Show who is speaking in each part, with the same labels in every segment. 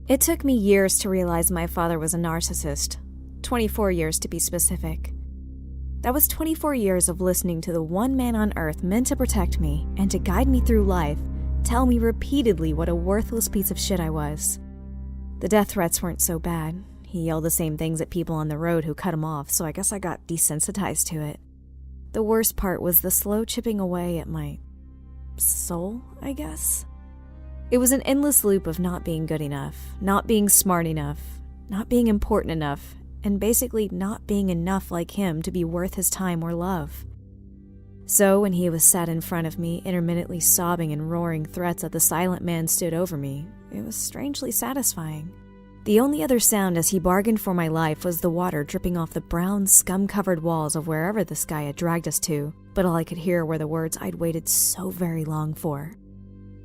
Speaker 1: It took me years to realize my father was a narcissist. 24 years to be specific. That was 24 years of listening to the one man on earth meant to protect me and to guide me through life tell me repeatedly what a worthless piece of shit I was. The death threats weren't so bad. He yelled the same things at people on the road who cut him off, so I guess I got desensitized to it. The worst part was the slow chipping away at my soul, I guess. It was an endless loop of not being good enough, not being smart enough, not being important enough, and basically not being enough like him to be worth his time or love. So when he was sat in front of me, intermittently sobbing and roaring threats that the silent man stood over me, it was strangely satisfying. The only other sound as he bargained for my life was the water dripping off the brown, scum-covered walls of wherever this guy had dragged us to, but all I could hear were the words I'd waited so very long for.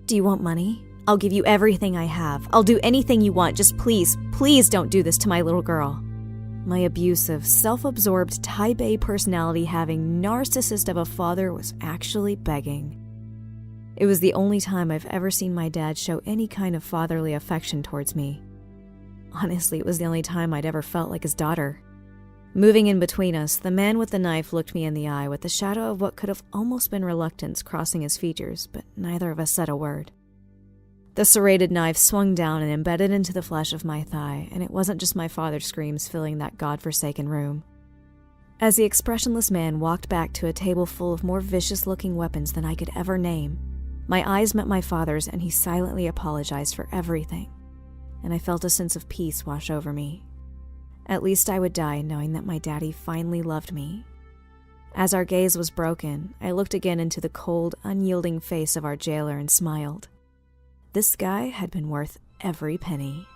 Speaker 1: "Do you want money? I'll give you everything I have. I'll do anything you want. Just please, please don't do this to my little girl." My abusive, self-absorbed, type A personality-having narcissist of a father was actually begging. It was the only time I've ever seen my dad show any kind of fatherly affection towards me. Honestly, it was the only time I'd ever felt like his daughter. Moving in between us, the man with the knife looked me in the eye with the shadow of what could have almost been reluctance crossing his features, but neither of us said a word. The serrated knife swung down and embedded into the flesh of my thigh, and it wasn't just my father's screams filling that godforsaken room. As the expressionless man walked back to a table full of more vicious-looking weapons than I could ever name, my eyes met my father's and he silently apologized for everything, and I felt a sense of peace wash over me. At least I would die knowing that my daddy finally loved me. As our gaze was broken, I looked again into the cold, unyielding face of our jailer and smiled. This guy had been worth every penny.